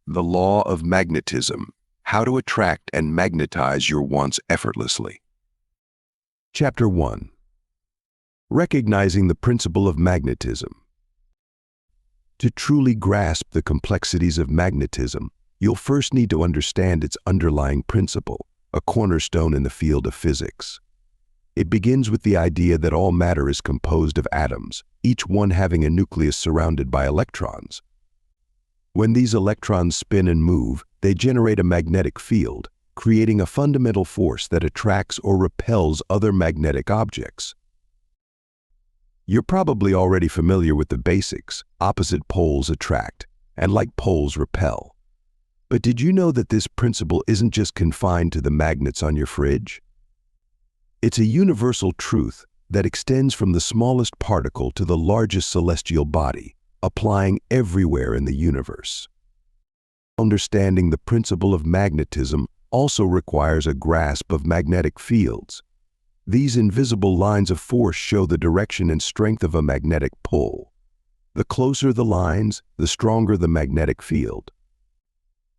The Law of Magnetism: How to Attract and Magnetize Your Wants Effortlessly. Chapter 1. Recognizing the Principle of Magnetism. To truly grasp the complexities of magnetism, you'll first need to understand its underlying principle, a cornerstone in the field of physics. It begins with the idea that all matter is composed of atoms, each one having a nucleus surrounded by electrons. When these electrons spin and move, they generate a magnetic field, creating a fundamental force that attracts or repels other magnetic objects. You're probably already familiar with the basics: opposite poles attract, and like poles repel. But did you know that this principle isn't just confined to the magnets on your fridge? It's a universal truth that extends from the smallest particle to the largest celestial body, applying everywhere in the universe. Understanding the principle of magnetism also requires a grasp of magnetic fields. These invisible lines of force show the direction and strength of a magnetic pull. The closer the lines, the stronger the magnetic field.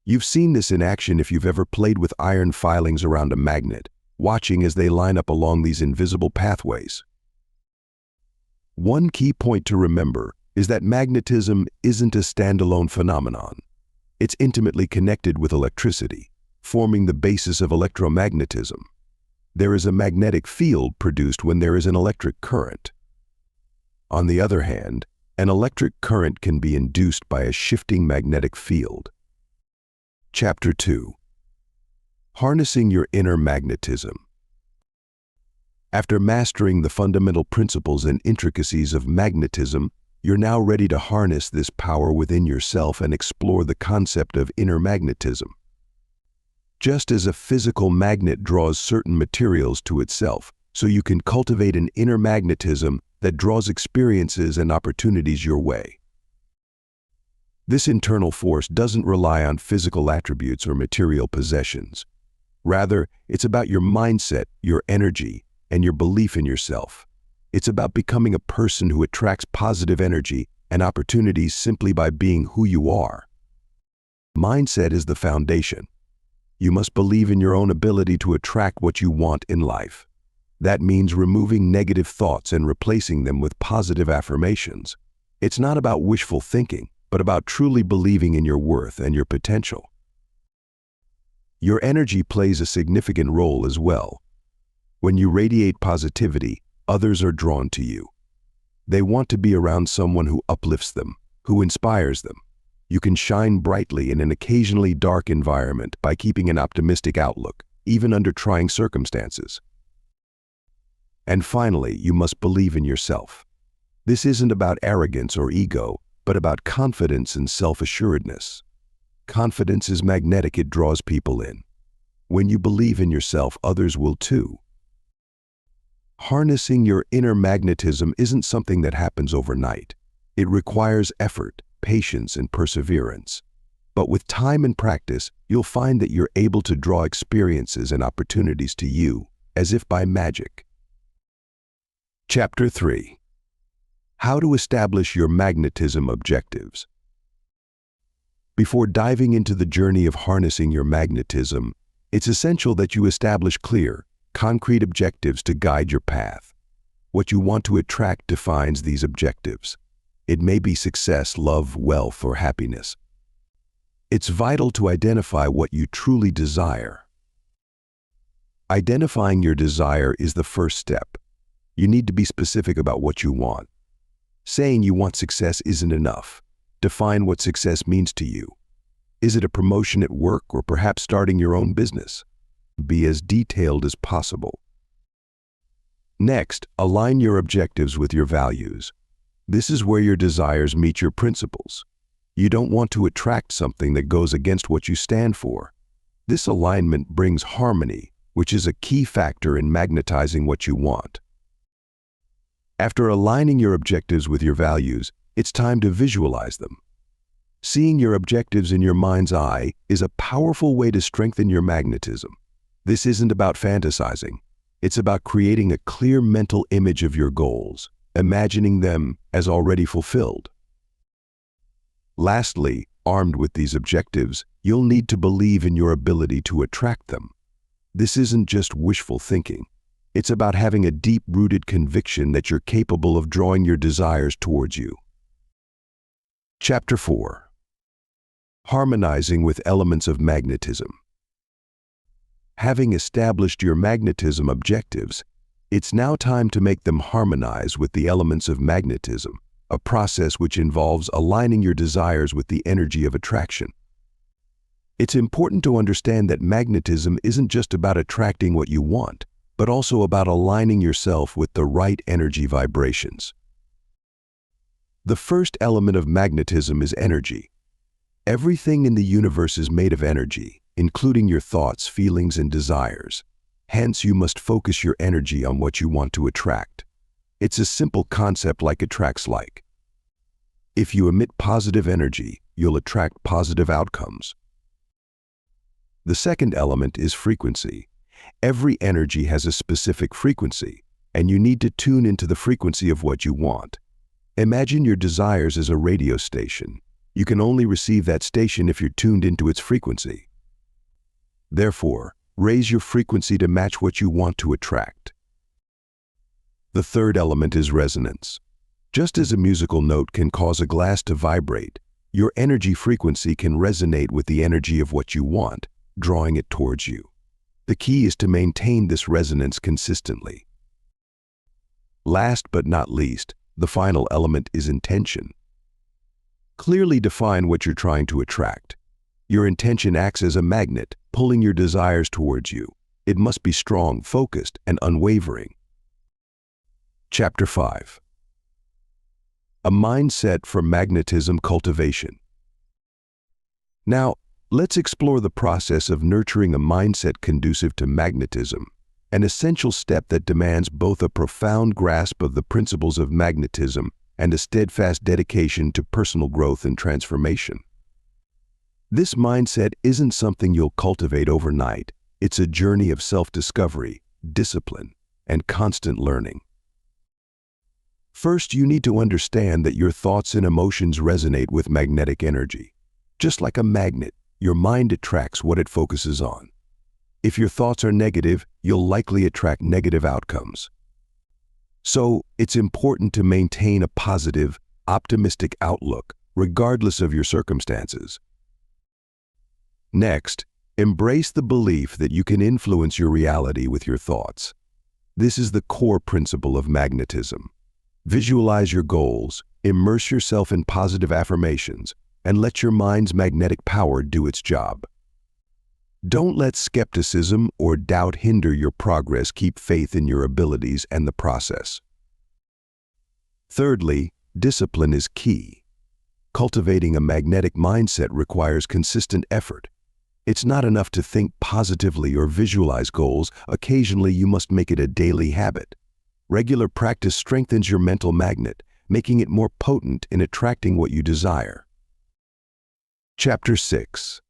You've seen this in action if you've ever played with iron filings around a magnet, watching as they line up along these invisible pathways. One key point to remember is that magnetism isn't a standalone phenomenon. It's intimately connected with electricity, forming the basis of electromagnetism. There is a magnetic field produced when there is an electric current. On the other hand, an electric current can be induced by a shifting magnetic field. Chapter 2. Harnessing your inner magnetism. After mastering the fundamental principles and intricacies of magnetism, you're now ready to harness this power within yourself and explore the concept of inner magnetism. Just as a physical magnet draws certain materials to itself, so you can cultivate an inner magnetism that draws experiences and opportunities your way. This internal force doesn't rely on physical attributes or material possessions. Rather, it's about your mindset, your energy, and your belief in yourself. It's about becoming a person who attracts positive energy and opportunities simply by being who you are. Mindset is the foundation. You must believe in your own ability to attract what you want in life. That means removing negative thoughts and replacing them with positive affirmations. It's not about wishful thinking, but about truly believing in your worth and your potential. Your energy plays a significant role as well. When you radiate positivity, others are drawn to you. They want to be around someone who uplifts them, who inspires them. You can shine brightly in an occasionally dark environment by keeping an optimistic outlook, even under trying circumstances. And finally, you must believe in yourself. This isn't about arrogance or ego, but about confidence and self-assuredness. Confidence is magnetic; it draws people in. When you believe in yourself, others will too. Harnessing your inner magnetism isn't something that happens overnight. It requires effort, patience, and perseverance. But with time and practice, you'll find that you're able to draw experiences and opportunities to you, as if by magic. Chapter 3. How to establish your magnetism objectives. Before diving into the journey of harnessing your magnetism, it's essential that you establish clear, concrete objectives to guide your path. What you want to attract defines these objectives. It may be success, love, wealth, or happiness. It's vital to identify what you truly desire. Identifying your desire is the first step. You need to be specific about what you want. Saying you want success isn't enough. Define what success means to you. Is it a promotion at work or perhaps starting your own business? Be as detailed as possible. Next, align your objectives with your values. This is where your desires meet your principles. You don't want to attract something that goes against what you stand for. This alignment brings harmony, which is a key factor in magnetizing what you want. After aligning your objectives with your values, it's time to visualize them. Seeing your objectives in your mind's eye is a powerful way to strengthen your magnetism. This isn't about fantasizing. It's about creating a clear mental image of your goals, imagining them as already fulfilled. Lastly, Armed with these objectives, you'll need to believe in your ability to attract them. This isn't just wishful thinking. It's about having a deep-rooted conviction that you're capable of drawing your desires towards you. Chapter 4. Harmonizing with elements of magnetism. Having established your magnetism objectives, it's now time to make them harmonize with the elements of magnetism, a process which involves aligning your desires with the energy of attraction. It's important to understand that magnetism isn't just about attracting what you want, but also about aligning yourself with the right energy vibrations. The first element of magnetism is energy. Everything in the universe is made of energy, including your thoughts, feelings, and desires. Hence, you must focus your energy on what you want to attract. It's a simple concept like attracts like. If you emit positive energy, you'll attract positive outcomes. The second element is frequency. Every energy has a specific frequency, and you need to tune into the frequency of what you want. Imagine your desires as a radio station. You can only receive that station if you're tuned into its frequency. Therefore, raise your frequency to match what you want to attract. The third element is resonance. Just as a musical note can cause a glass to vibrate, your energy frequency can resonate with the energy of what you want, drawing it towards you. The key is to maintain this resonance consistently. Last but not least, the final element is intention. Clearly define what you're trying to attract. Your intention acts as a magnet, pulling your desires towards you. It must be strong, focused, and unwavering. Chapter 5. A mindset for magnetism cultivation. Now, let's explore the process of nurturing a mindset conducive to magnetism, an essential step that demands both a profound grasp of the principles of magnetism and a steadfast dedication to personal growth and transformation. This mindset isn't something you'll cultivate overnight. It's a journey of self-discovery, discipline, and constant learning. First, you need to understand that your thoughts and emotions resonate with magnetic energy. Just like a magnet, your mind attracts what it focuses on. If your thoughts are negative, you'll likely attract negative outcomes. So, it's important to maintain a positive, optimistic outlook, regardless of your circumstances. Next, embrace the belief that you can influence your reality with your thoughts. This is the core principle of magnetism. Visualize your goals, immerse yourself in positive affirmations, and let your mind's magnetic power do its job. Don't let skepticism or doubt hinder your progress. Keep faith in your abilities and the process. Thirdly, discipline is key. Cultivating a magnetic mindset requires consistent effort. It's not enough to think positively or visualize goals. Occasionally, you must make it a daily habit. Regular practice strengthens your mental magnet, making it more potent in attracting what you desire. Chapter 6.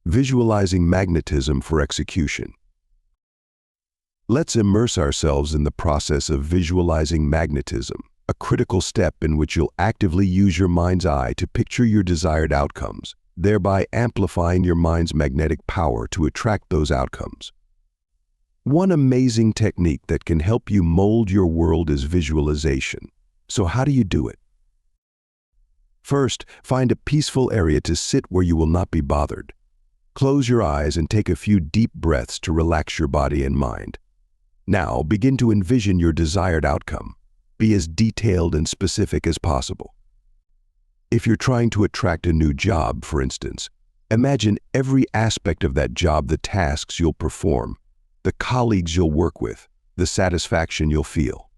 Visualizing magnetism for execution. Let's immerse ourselves in the process of visualizing magnetism, a critical step in which you'll actively use your mind's eye to picture your desired outcomes, thereby amplifying your mind's magnetic power to attract those outcomes. One amazing technique that can help you mold your world is visualization. So how do you do it? First, find a peaceful area to sit where you will not be bothered. Close your eyes and take a few deep breaths to relax your body and mind. Now, begin to envision your desired outcome. Be as detailed and specific as possible. If you're trying to attract a new job, for instance, imagine every aspect of that job: the tasks you'll perform, the colleagues you'll work with, the satisfaction you'll feel.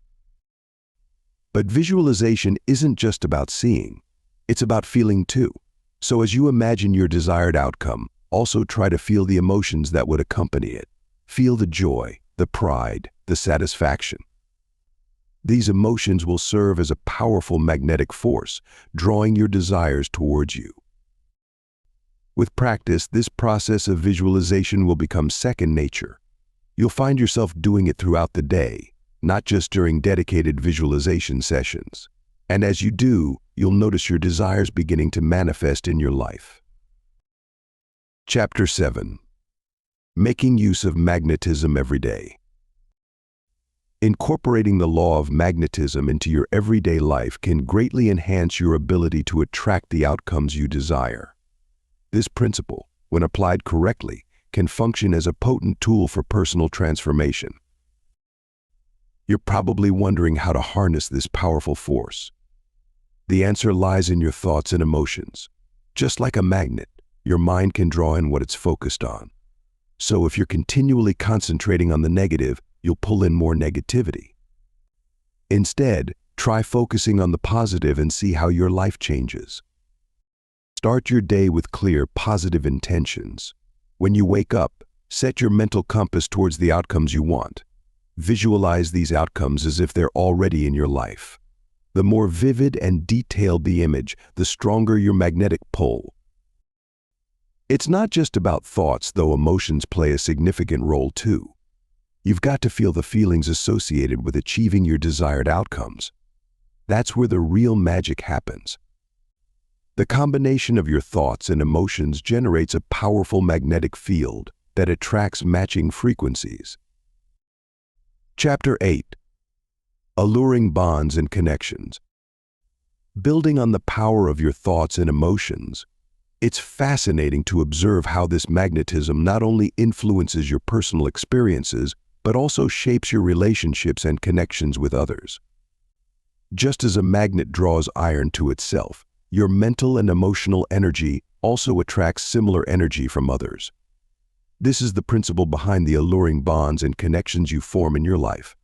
But visualization isn't just about seeing, it's about feeling too. So as you imagine your desired outcome, also try to feel the emotions that would accompany it. Feel the joy, the pride, the satisfaction. These emotions will serve as a powerful magnetic force, drawing your desires towards you. With practice, this process of visualization will become second nature. You'll find yourself doing it throughout the day, not just during dedicated visualization sessions. And as you do, you'll notice your desires beginning to manifest in your life. Chapter 7. Making use of magnetism every day. Incorporating the law of magnetism into your everyday life can greatly enhance your ability to attract the outcomes you desire. This principle, when applied correctly, can function as a potent tool for personal transformation. You're probably wondering how to harness this powerful force. The answer lies in your thoughts and emotions. Just like a magnet, your mind can draw in what it's focused on. So if you're continually concentrating on the negative, you'll pull in more negativity. Instead, try focusing on the positive and see how your life changes. Start your day with clear, positive intentions. When you wake up, set your mental compass towards the outcomes you want. Visualize these outcomes as if they're already in your life. The more vivid and detailed the image, the stronger your magnetic pull. It's not just about thoughts, though emotions play a significant role too. You've got to feel the feelings associated with achieving your desired outcomes. That's where the real magic happens. The combination of your thoughts and emotions generates a powerful magnetic field that attracts matching frequencies. Chapter 8. Alluring bonds and connections. Building on the power of your thoughts and emotions, it's fascinating to observe how this magnetism not only influences your personal experiences, but also shapes your relationships and connections with others. Just as a magnet draws iron to itself, your mental and emotional energy also attracts similar energy from others. This is the principle behind the alluring bonds and connections you form in your life.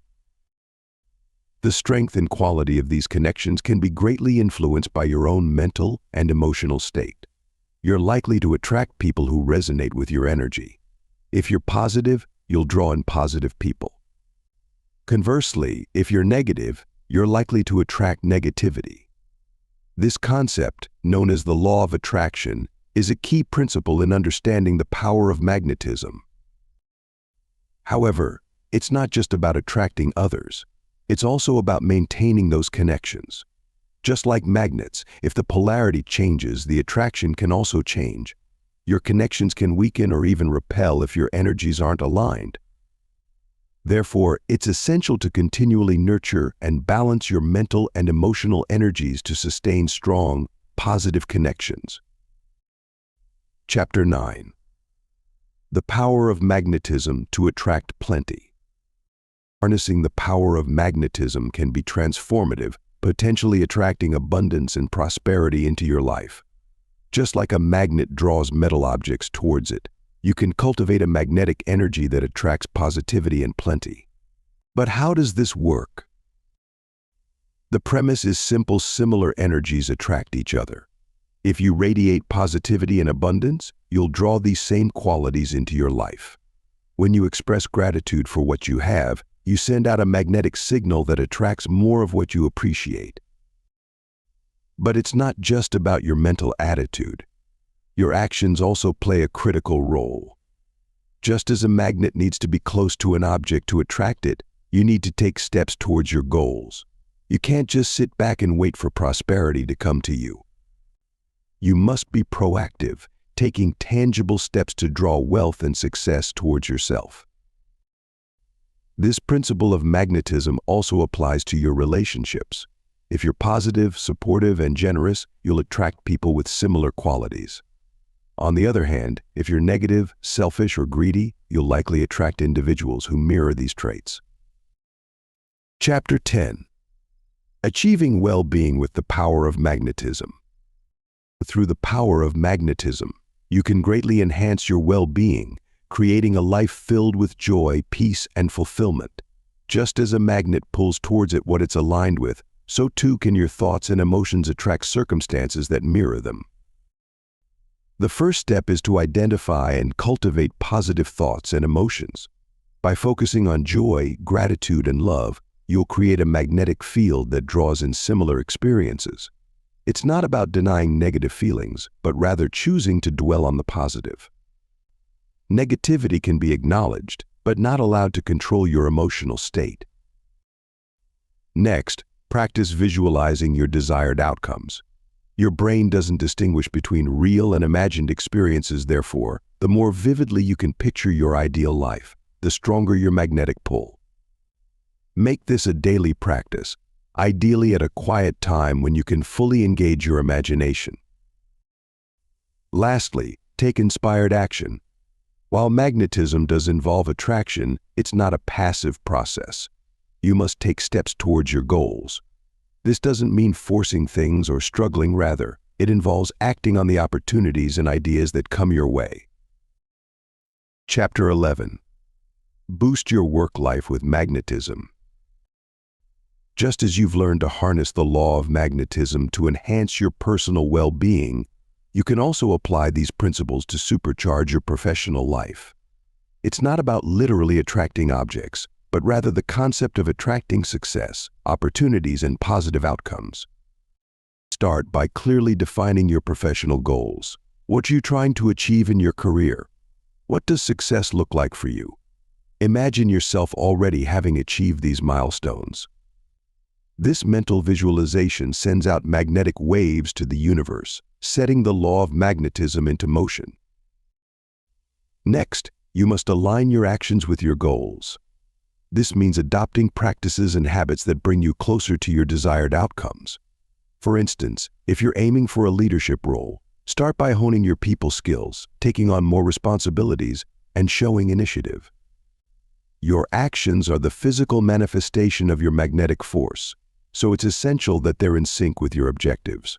The strength and quality of these connections can be greatly influenced by your own mental and emotional state. You're likely to attract people who resonate with your energy. If you're positive, you'll draw in positive people. Conversely, if you're negative, you're likely to attract negativity. This concept, known as the law of attraction, is a key principle in understanding the power of magnetism. However, it's not just about attracting others. It's also about maintaining those connections. Just like magnets, if the polarity changes, the attraction can also change. Your connections can weaken or even repel if your energies aren't aligned. Therefore, it's essential to continually nurture and balance your mental and emotional energies to sustain strong, positive connections. Chapter 9. The power of magnetism to attract plenty. Harnessing the power of magnetism can be transformative, potentially attracting abundance and prosperity into your life. Just like a magnet draws metal objects towards it, you can cultivate a magnetic energy that attracts positivity and plenty. But how does this work? The premise is simple: similar energies attract each other. If you radiate positivity and abundance, you'll draw these same qualities into your life. When you express gratitude for what you have, you send out a magnetic signal that attracts more of what you appreciate. But it's not just about your mental attitude. Your actions also play a critical role. Just as a magnet needs to be close to an object to attract it, you need to take steps towards your goals. You can't just sit back and wait for prosperity to come to you. You must be proactive, taking tangible steps to draw wealth and success towards yourself. This principle of magnetism also applies to your relationships. If you're positive, supportive, and generous, you'll attract people with similar qualities. On the other hand, if you're negative, selfish, or greedy, you'll likely attract individuals who mirror these traits. Chapter 10. Achieving well-being with the power of magnetism. Through the power of magnetism, you can greatly enhance your well-being, creating a life filled with joy, peace, and fulfillment. Just as a magnet pulls towards it what it's aligned with, so too can your thoughts and emotions attract circumstances that mirror them. The first step is to identify and cultivate positive thoughts and emotions. By focusing on joy, gratitude, and love, you'll create a magnetic field that draws in similar experiences. It's not about denying negative feelings, but rather choosing to dwell on the positive. Negativity can be acknowledged, but not allowed to control your emotional state. Next, practice visualizing your desired outcomes. Your brain doesn't distinguish between real and imagined experiences, therefore, the more vividly you can picture your ideal life, the stronger your magnetic pull. Make this a daily practice, ideally at a quiet time when you can fully engage your imagination. Lastly, take inspired action. While magnetism does involve attraction, it's not a passive process. You must take steps towards your goals. This doesn't mean forcing things or struggling, rather, it involves acting on the opportunities and ideas that come your way. Chapter 11. Boost your work life with magnetism. Just as you've learned to harness the law of magnetism to enhance your personal well-being, you can also apply these principles to supercharge your professional life. It's not about literally attracting objects, but rather the concept of attracting success, opportunities, and positive outcomes. Start by clearly defining your professional goals. What are you trying to achieve in your career? What does success look like for you? Imagine yourself already having achieved these milestones. This mental visualization sends out magnetic waves to the universe, setting the law of magnetism into motion. Next, you must align your actions with your goals. This means adopting practices and habits that bring you closer to your desired outcomes. For instance, if you're aiming for a leadership role, start by honing your people skills, taking on more responsibilities, and showing initiative. Your actions are the physical manifestation of your magnetic force, so it's essential that they're in sync with your objectives.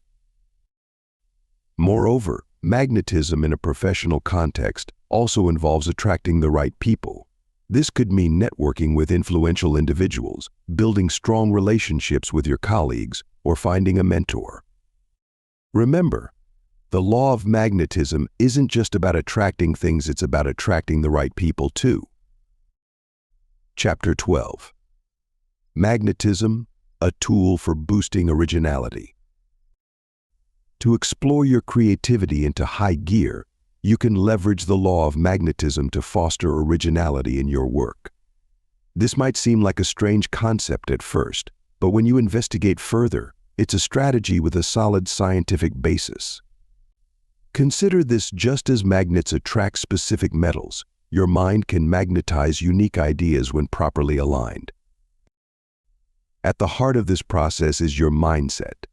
Moreover, magnetism in a professional context also involves attracting the right people. This could mean networking with influential individuals, building strong relationships with your colleagues, or finding a mentor. Remember, the law of magnetism isn't just about attracting things, it's about attracting the right people too. Chapter 12. Magnetism, a tool for boosting originality. To explore your creativity into high gear, you can leverage the law of magnetism to foster originality in your work. This might seem like a strange concept at first, but when you investigate further, it's a strategy with a solid scientific basis. Consider this: just as magnets attract specific metals, your mind can magnetize unique ideas when properly aligned. At the heart of this process is your mindset.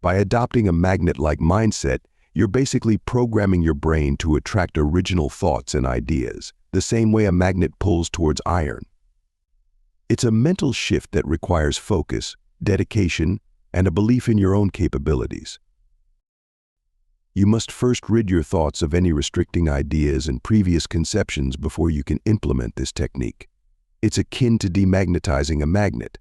By adopting a magnet-like mindset, you're basically programming your brain to attract original thoughts and ideas, the same way a magnet pulls towards iron. It's a mental shift that requires focus, dedication, and a belief in your own capabilities. You must first rid your thoughts of any restricting ideas and previous conceptions before you can implement this technique. It's akin to demagnetizing a magnet.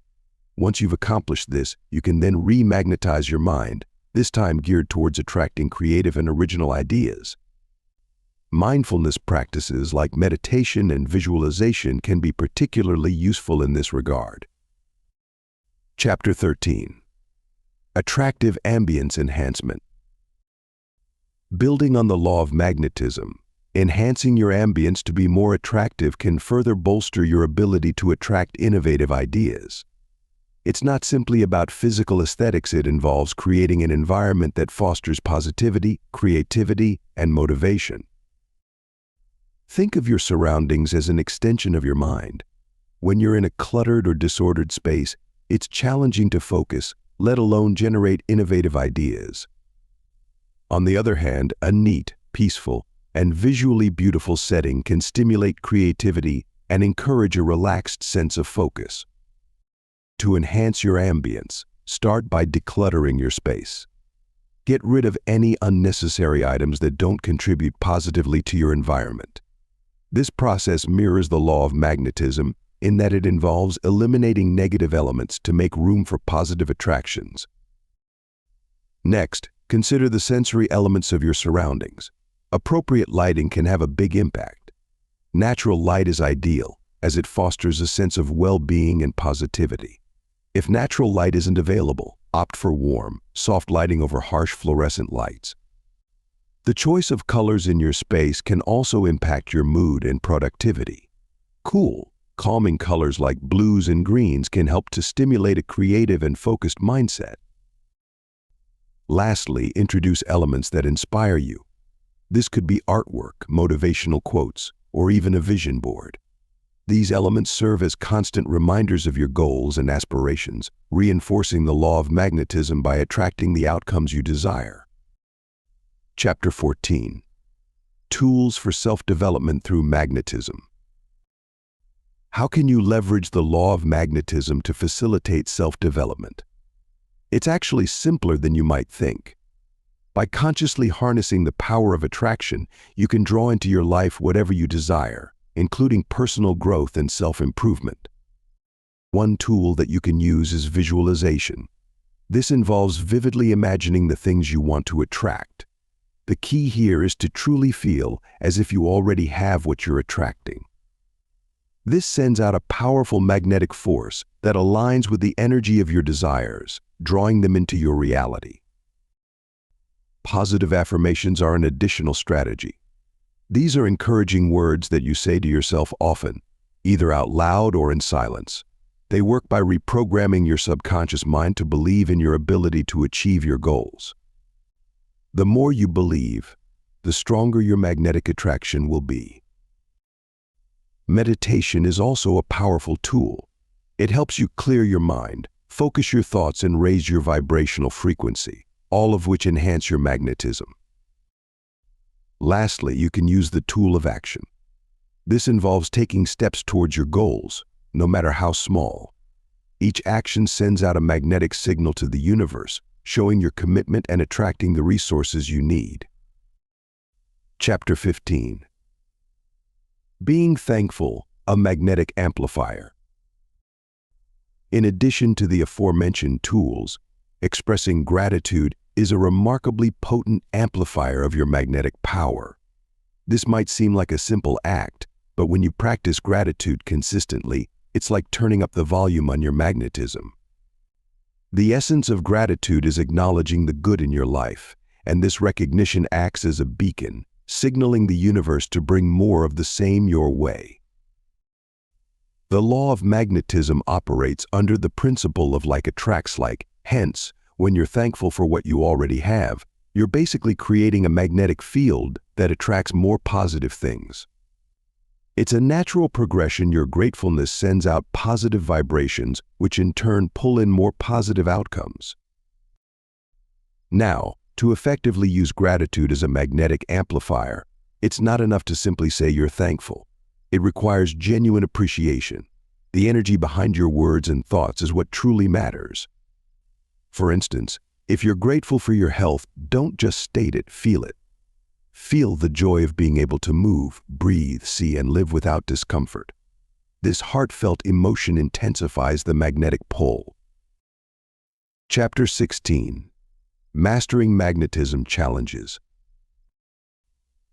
Once you've accomplished this, you can then remagnetize your mind, this time geared towards attracting creative and original ideas. Mindfulness practices like meditation and visualization can be particularly useful in this regard. Chapter 13. Attractive ambience enhancement. Building on the law of magnetism, enhancing your ambience to be more attractive can further bolster your ability to attract innovative ideas. It's not simply about physical aesthetics, it involves creating an environment that fosters positivity, creativity, and motivation. Think of your surroundings as an extension of your mind. When you're in a cluttered or disordered space, it's challenging to focus, let alone generate innovative ideas. On the other hand, a neat, peaceful, and visually beautiful setting can stimulate creativity and encourage a relaxed sense of focus. To enhance your ambience, start by decluttering your space. Get rid of any unnecessary items that don't contribute positively to your environment. This process mirrors the law of magnetism in that it involves eliminating negative elements to make room for positive attractions. Next, consider the sensory elements of your surroundings. Appropriate lighting can have a big impact. Natural light is ideal, as it fosters a sense of well-being and positivity. If natural light isn't available, opt for warm, soft lighting over harsh fluorescent lights. The choice of colors in your space can also impact your mood and productivity. Cool, calming colors like blues and greens can help to stimulate a creative and focused mindset. Lastly, introduce elements that inspire you. This could be artwork, motivational quotes, or even a vision board. These elements serve as constant reminders of your goals and aspirations, reinforcing the law of magnetism by attracting the outcomes you desire. Chapter 14. Tools for Self-Development Through Magnetism. How can you leverage the law of magnetism to facilitate self-development? It's actually simpler than you might think. By consciously harnessing the power of attraction, you can draw into your life whatever you desire, including personal growth and self-improvement. One tool that you can use is visualization. This involves vividly imagining the things you want to attract. The key here is to truly feel as if you already have what you're attracting. This sends out a powerful magnetic force that aligns with the energy of your desires, drawing them into your reality. Positive affirmations are an additional strategy. These are encouraging words that you say to yourself often, either out loud or in silence. They work by reprogramming your subconscious mind to believe in your ability to achieve your goals. The more you believe, the stronger your magnetic attraction will be. Meditation is also a powerful tool. It helps you clear your mind, focus your thoughts, and raise your vibrational frequency, all of which enhance your magnetism. Lastly, you can use the tool of action. This involves taking steps towards your goals, no matter how small. Each action sends out a magnetic signal to the universe, showing your commitment and attracting the resources you need. Chapter 15. Being thankful, a magnetic amplifier. In addition to the aforementioned tools, expressing gratitude is a remarkably potent amplifier of your magnetic power. This might seem like a simple act, but when you practice gratitude consistently, it's like turning up the volume on your magnetism. The essence of gratitude is acknowledging the good in your life, and this recognition acts as a beacon, signaling the universe to bring more of the same your way. The law of magnetism operates under the principle of like attracts like. Hence, when you're thankful for what you already have, you're basically creating a magnetic field that attracts more positive things. It's a natural progression. Your gratefulness sends out positive vibrations, which in turn pull in more positive outcomes. Now, to effectively use gratitude as a magnetic amplifier, it's not enough to simply say you're thankful. It requires genuine appreciation. The energy behind your words and thoughts is what truly matters. For instance, if you're grateful for your health, don't just state it, feel it. Feel the joy of being able to move, breathe, see, and live without discomfort. This heartfelt emotion intensifies the magnetic pull. Chapter 16. Mastering Magnetism Challenges.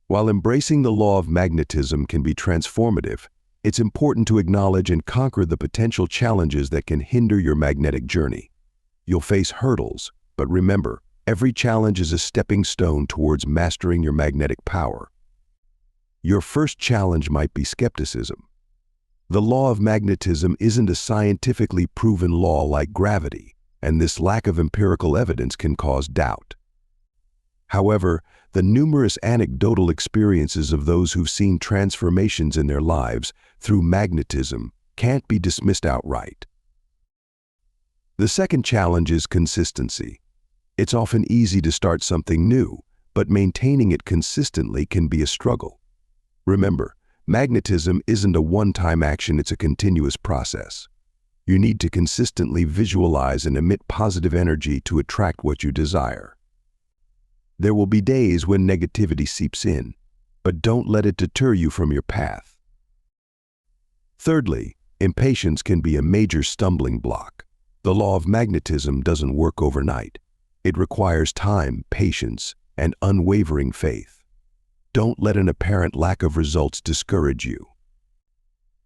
While embracing the law of magnetism can be transformative, it's important to acknowledge and conquer the potential challenges that can hinder your magnetic journey. You'll face hurdles, but remember, every challenge is a stepping stone towards mastering your magnetic power. Your first challenge might be skepticism. The law of magnetism isn't a scientifically proven law like gravity, and this lack of empirical evidence can cause doubt. However, the numerous anecdotal experiences of those who've seen transformations in their lives through magnetism can't be dismissed outright. The second challenge is consistency. It's often easy to start something new, but maintaining it consistently can be a struggle. Remember, magnetism isn't a one-time action, it's a continuous process. You need to consistently visualize and emit positive energy to attract what you desire. There will be days when negativity seeps in, but don't let it deter you from your path. Thirdly, impatience can be a major stumbling block. The law of magnetism doesn't work overnight. It requires time, patience, and unwavering faith. Don't let an apparent lack of results discourage you.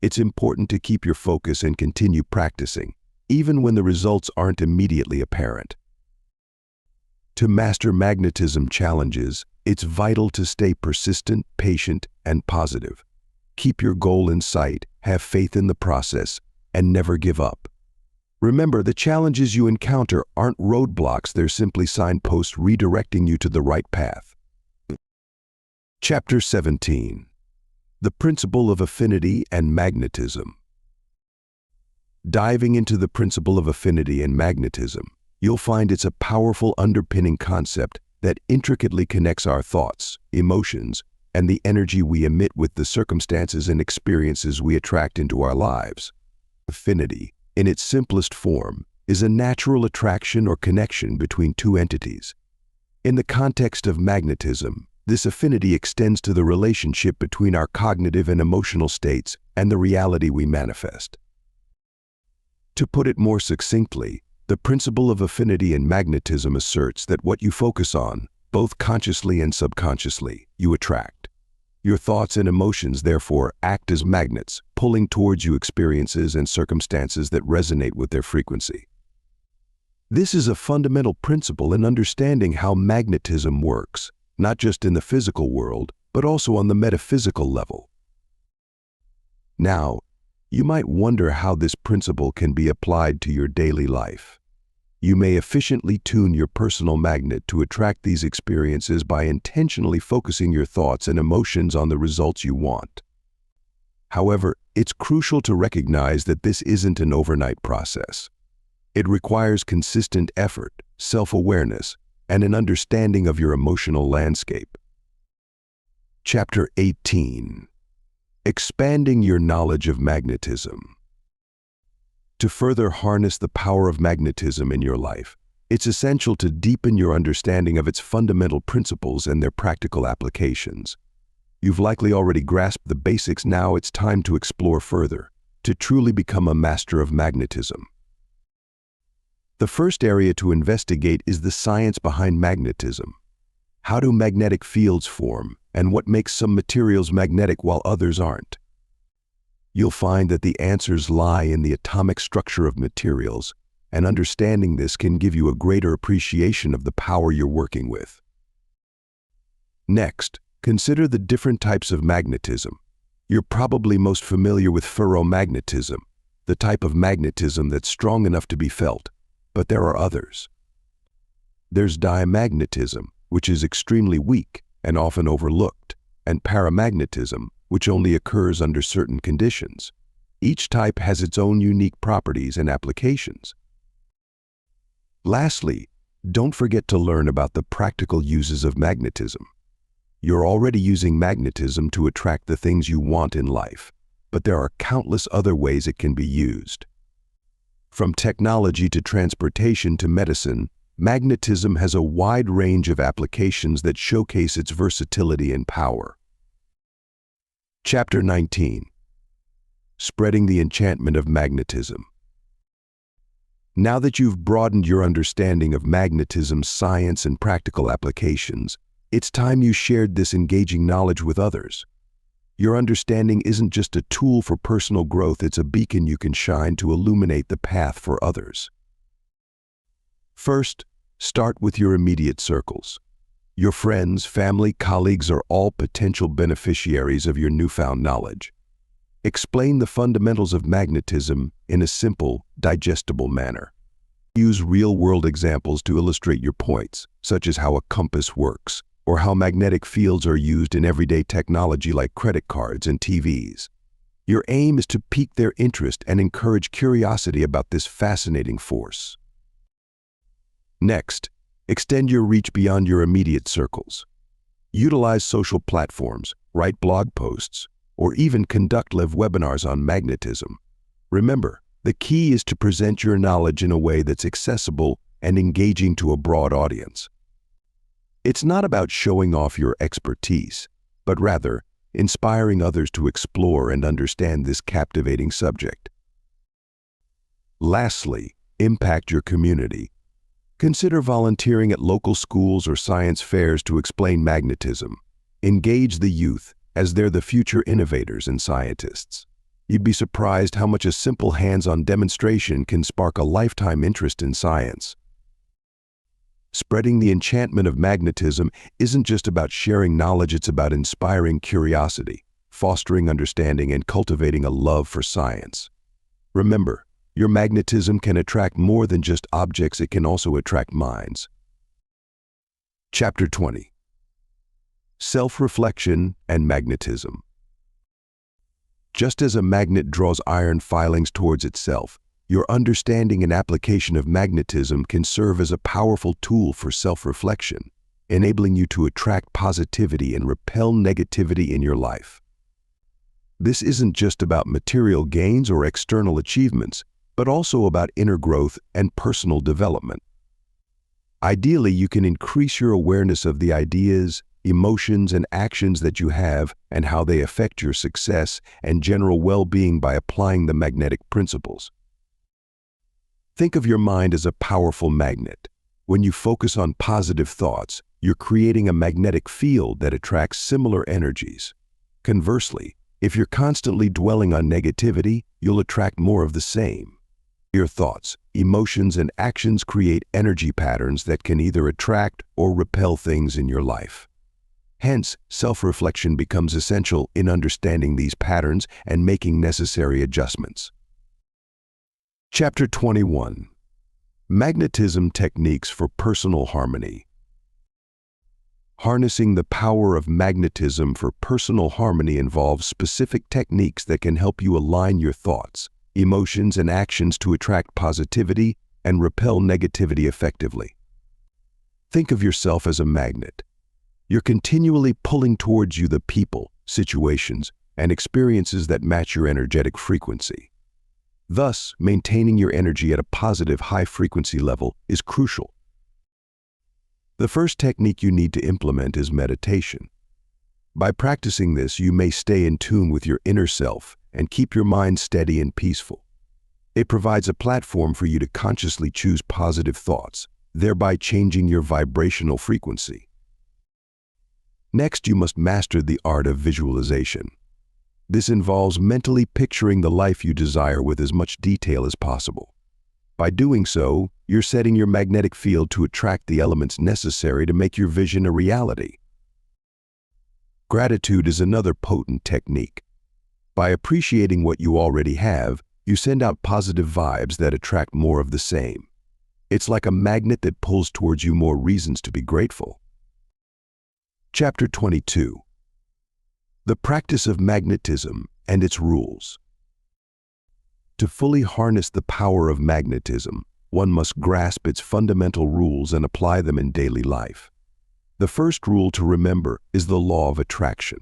It's important to keep your focus and continue practicing, even when the results aren't immediately apparent. To master magnetism challenges, it's vital to stay persistent, patient, and positive. Keep your goal in sight, have faith in the process, and never give up. Remember, the challenges you encounter aren't roadblocks, they're simply signposts redirecting you to the right path. Chapter 17. The Principle of Affinity and Magnetism. Diving into the principle of affinity and magnetism, you'll find it's a powerful underpinning concept that intricately connects our thoughts, emotions, and the energy we emit with the circumstances and experiences we attract into our lives. Affinity, in its simplest form, is a natural attraction or connection between two entities. In the context of magnetism, this affinity extends to the relationship between our cognitive and emotional states and the reality we manifest. To put it more succinctly, the principle of affinity and magnetism asserts that what you focus on, both consciously and subconsciously, you attract. Your thoughts and emotions, therefore, act as magnets, pulling towards you experiences and circumstances that resonate with their frequency. This is a fundamental principle in understanding how magnetism works, not just in the physical world, but also on the metaphysical level. Now, you might wonder how this principle can be applied to your daily life. You may efficiently tune your personal magnet to attract these experiences by intentionally focusing your thoughts and emotions on the results you want. However, it's crucial to recognize that this isn't an overnight process. It requires consistent effort, self-awareness, and an understanding of your emotional landscape. Chapter 18. Expanding your knowledge of magnetism. To further harness the power of magnetism in your life, it's essential to deepen your understanding of its fundamental principles and their practical applications. You've likely already grasped the basics. Now it's time to explore further, to truly become a master of magnetism. The first area to investigate is the science behind magnetism. How do magnetic fields form, and what makes some materials magnetic while others aren't? You'll find that the answers lie in the atomic structure of materials, and understanding this can give you a greater appreciation of the power you're working with. Next, consider the different types of magnetism. You're probably most familiar with ferromagnetism, the type of magnetism that's strong enough to be felt, but there are others. There's diamagnetism, which is extremely weak and often overlooked, and paramagnetism, which only occurs under certain conditions. Each type has its own unique properties and applications. Lastly, don't forget to learn about the practical uses of magnetism. You're already using magnetism to attract the things you want in life, but there are countless other ways it can be used. From technology to transportation to medicine, magnetism has a wide range of applications that showcase its versatility and power. Chapter 19. Spreading the enchantment of magnetism. Now that you've broadened your understanding of magnetism's science and practical applications, it's time you shared this engaging knowledge with others. Your understanding isn't just a tool for personal growth, it's a beacon you can shine to illuminate the path for others. First, start with your immediate circles. Your friends, family, colleagues are all potential beneficiaries of your newfound knowledge. Explain the fundamentals of magnetism in a simple, digestible manner. Use real-world examples to illustrate your points, such as how a compass works, or how magnetic fields are used in everyday technology like credit cards and TVs. Your aim is to pique their interest and encourage curiosity about this fascinating force. Next, extend your reach beyond your immediate circles. Utilize social platforms, write blog posts, or even conduct live webinars on magnetism. Remember, the key is to present your knowledge in a way that's accessible and engaging to a broad audience. It's not about showing off your expertise, but rather inspiring others to explore and understand this captivating subject. Lastly, impact your community. Consider volunteering at local schools or science fairs to explain magnetism. Engage the youth, as they're the future innovators and scientists. You'd be surprised how much a simple hands-on demonstration can spark a lifetime interest in science. Spreading the enchantment of magnetism isn't just about sharing knowledge, it's about inspiring curiosity, fostering understanding, and cultivating a love for science. Remember, Your magnetism can attract more than just objects, it can also attract minds. Chapter 20. Self-reflection and magnetism. Just as a magnet draws iron filings towards itself, your understanding and application of magnetism can serve as a powerful tool for self-reflection, enabling you to attract positivity and repel negativity in your life. This isn't just about material gains or external achievements, but also about inner growth and personal development. Ideally, you can increase your awareness of the ideas, emotions, and actions that you have and how they affect your success and general well-being by applying the magnetic principles. Think of your mind as a powerful magnet. When you focus on positive thoughts, you're creating a magnetic field that attracts similar energies. Conversely, if you're constantly dwelling on negativity, you'll attract more of the same. Your thoughts, emotions, and actions create energy patterns that can either attract or repel things in your life. Hence, self-reflection becomes essential in understanding these patterns and making necessary adjustments. Chapter 21. Magnetism Techniques for Personal Harmony. Harnessing the power of magnetism for personal harmony involves specific techniques that can help you align your thoughts, emotions, and actions to attract positivity and repel negativity effectively. Think of yourself as a magnet. You're continually pulling towards you the people, situations, and experiences that match your energetic frequency. Thus, maintaining your energy at a positive high-frequency level is crucial. The first technique you need to implement is meditation. By practicing this, you may stay in tune with your inner self and keep your mind steady and peaceful. It provides a platform for you to consciously choose positive thoughts, thereby changing your vibrational frequency. Next, you must master the art of visualization. This involves mentally picturing the life you desire with as much detail as possible. By doing so, you're setting your magnetic field to attract the elements necessary to make your vision a reality. Gratitude is another potent technique. By appreciating what you already have, you send out positive vibes that attract more of the same. It's like a magnet that pulls towards you more reasons to be grateful. Chapter 22. The Practice of Magnetism and Its Rules. To fully harness the power of magnetism, one must grasp its fundamental rules and apply them in daily life. The first rule to remember is the law of attraction.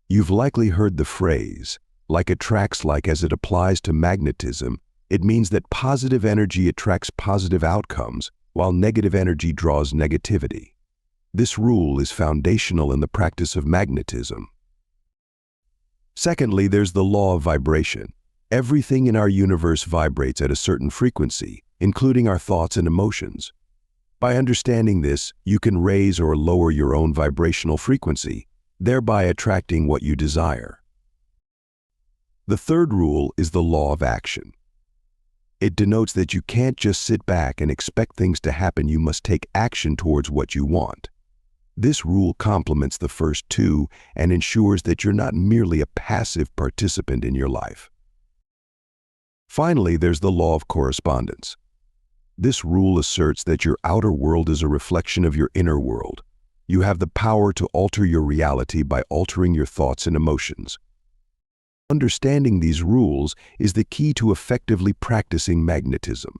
You've likely heard the phrase, like attracts like. As it applies to magnetism, it means that positive energy attracts positive outcomes, while negative energy draws negativity. This rule is foundational in the practice of magnetism. Secondly, there's the law of vibration. Everything in our universe vibrates at a certain frequency, including our thoughts and emotions. By understanding this, you can raise or lower your own vibrational frequency, thereby attracting what you desire. The third rule is the law of action. It denotes that you can't just sit back and expect things to happen. You must take action towards what you want. This rule complements the first two and ensures that you're not merely a passive participant in your life. Finally, there's the law of correspondence. This rule asserts that your outer world is a reflection of your inner world. You have the power to alter your reality by altering your thoughts and emotions. Understanding these rules is the key to effectively practicing magnetism.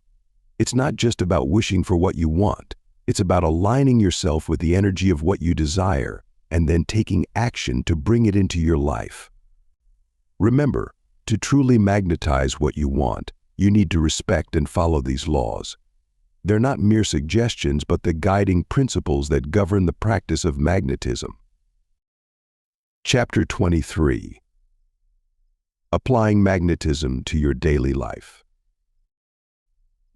It's not just about wishing for what you want. It's about aligning yourself with the energy of what you desire and then taking action to bring it into your life. Remember, to truly magnetize what you want, you need to respect and follow these laws. They're not mere suggestions, but the guiding principles that govern the practice of magnetism. Chapter 23. Applying magnetism to your daily life.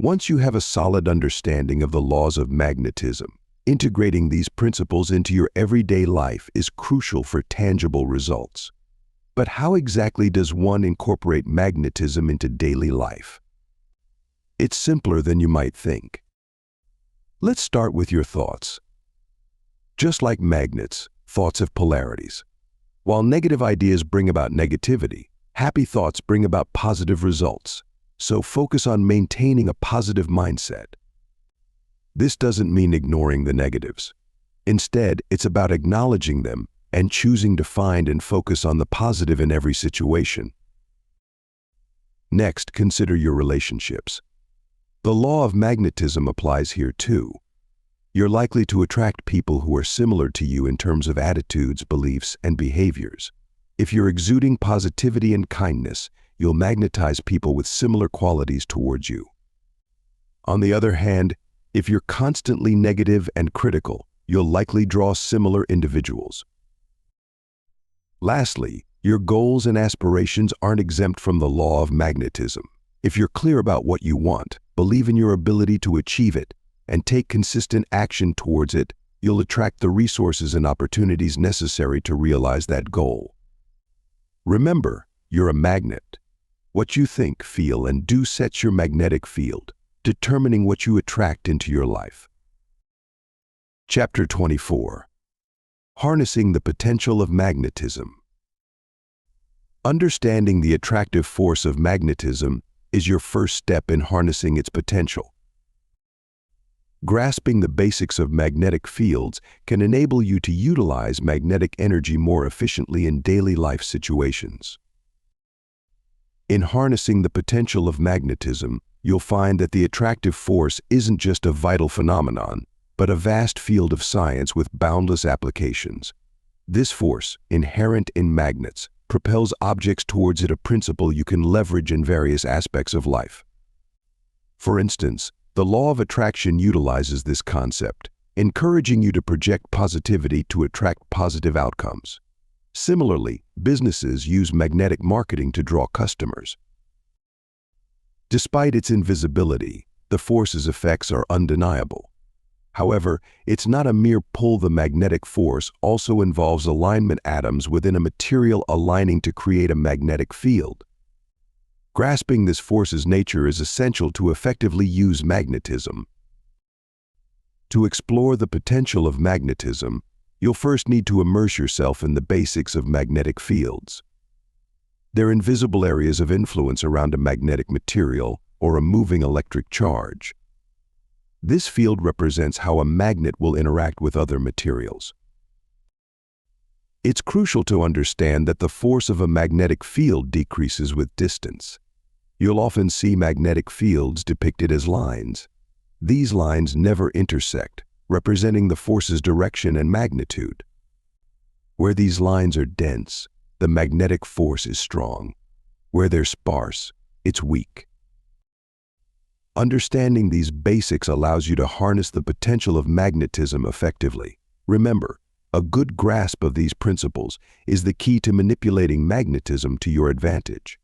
Once you have a solid understanding of the laws of magnetism, integrating these principles into your everyday life is crucial for tangible results. But how exactly does one incorporate magnetism into daily life? It's simpler than you might think. Let's start with your thoughts. Just like magnets, thoughts have polarities. While negative ideas bring about negativity, happy thoughts bring about positive results. so focus on maintaining a positive mindset. This doesn't mean ignoring the negatives. Instead, it's about acknowledging them and choosing to find and focus on the positive in every situation. Next, consider your relationships. The law of magnetism applies here too. You're likely to attract people who are similar to you in terms of attitudes, beliefs, and behaviors. If you're exuding positivity and kindness, you'll magnetize people with similar qualities towards you. On the other hand, if you're constantly negative and critical, you'll likely draw similar individuals. Lastly, your goals and aspirations aren't exempt from the law of magnetism. If you're clear about what you want, believe in your ability to achieve it, and take consistent action towards it, you'll attract the resources and opportunities necessary to realize that goal. Remember, you're a magnet. What you think, feel, and do sets your magnetic field, determining what you attract into your life. Chapter 24. Harnessing the Potential of Magnetism. Understanding the attractive force of magnetism is your first step in harnessing its potential. Grasping the basics of magnetic fields can enable you to utilize magnetic energy more efficiently in daily life situations. In harnessing the potential of magnetism, you'll find that the attractive force isn't just a vital phenomenon, but a vast field of science with boundless applications. This force, inherent in magnets, propels objects towards it, a principle you can leverage in various aspects of life. For instance, the law of attraction utilizes this concept, encouraging you to project positivity to attract positive outcomes. Similarly, businesses use magnetic marketing to draw customers. Despite its invisibility, the force's effects are undeniable. However, it's not a mere pull. The magnetic force also involves alignment atoms within a material aligning to create a magnetic field. Grasping this force's nature is essential to effectively use magnetism. To explore the potential of magnetism, you'll first need to immerse yourself in the basics of magnetic fields. They're invisible areas of influence around a magnetic material or a moving electric charge. This field represents how a magnet will interact with other materials. It's crucial to understand that the force of a magnetic field decreases with distance. You'll often see magnetic fields depicted as lines. These lines never intersect, representing the force's direction and magnitude. Where these lines are dense, the magnetic force is strong. Where they're sparse, it's weak. Understanding these basics allows you to harness the potential of magnetism effectively. Remember, a good grasp of these principles is the key to manipulating magnetism to your advantage.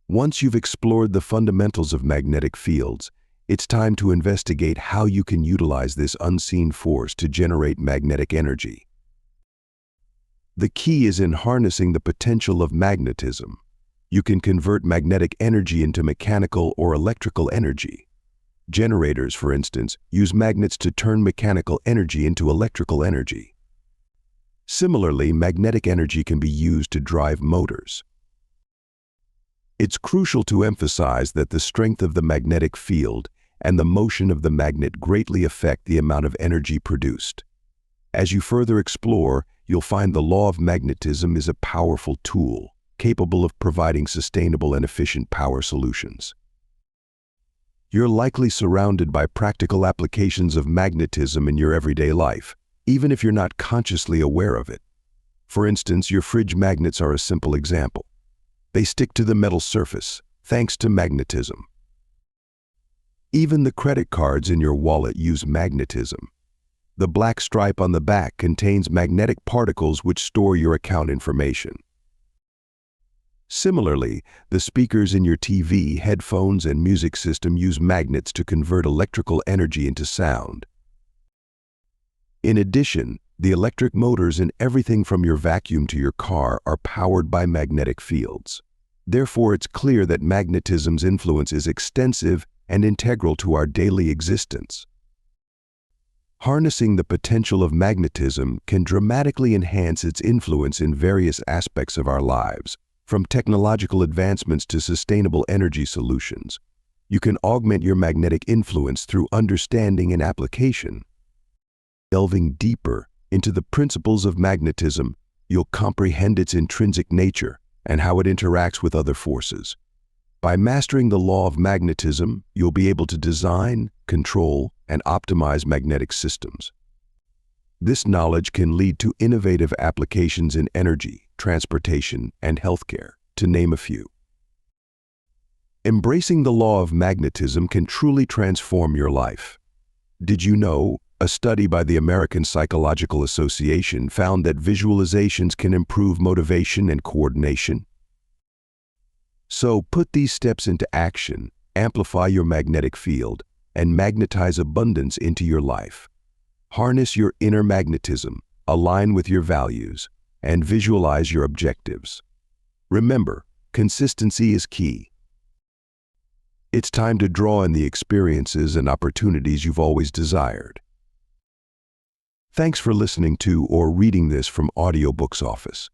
Once you've explored the fundamentals of magnetic fields, it's time to investigate how you can utilize this unseen force to generate magnetic energy. The key is in harnessing the potential of magnetism. You can convert magnetic energy into mechanical or electrical energy. Generators, for instance, use magnets to turn mechanical energy into electrical energy. Similarly, magnetic energy can be used to drive motors. It's crucial to emphasize that the strength of the magnetic field and the motion of the magnet greatly affect the amount of energy produced. As you further explore, you'll find the law of magnetism is a powerful tool, capable of providing sustainable and efficient power solutions. You're likely surrounded by practical applications of magnetism in your everyday life, even if you're not consciously aware of it. For instance, your fridge magnets are a simple example. They stick to the metal surface, thanks to magnetism. Even the credit cards in your wallet use magnetism. The black stripe on the back contains magnetic particles which store your account information. Similarly, the speakers in your TV, headphones, and music system use magnets to convert electrical energy into sound. In addition, the electric motors in everything from your vacuum to your car are powered by magnetic fields. Therefore, it's clear that magnetism's influence is extensive and integral to our daily existence. Harnessing the potential of magnetism can dramatically enhance its influence in various aspects of our lives. From technological advancements to sustainable energy solutions, you can augment your magnetic influence through understanding and application. Delving deeper into the principles of magnetism, you'll comprehend its intrinsic nature and how it interacts with other forces. By mastering the law of magnetism, you'll be able to design, control, and optimize magnetic systems. This knowledge can lead to innovative applications in energy, transportation, and healthcare, to name a few. Embracing the law of magnetism can truly transform your life. Did you know a study by the American Psychological Association found that visualizations can improve motivation and coordination? So put these steps into action, amplify your magnetic field, and magnetize abundance into your life. Harness your inner magnetism, align with your values, and visualize your objectives. Remember, consistency is key. It's time to draw in the experiences and opportunities you've always desired. Thanks for listening to or reading this from Audiobooks Office.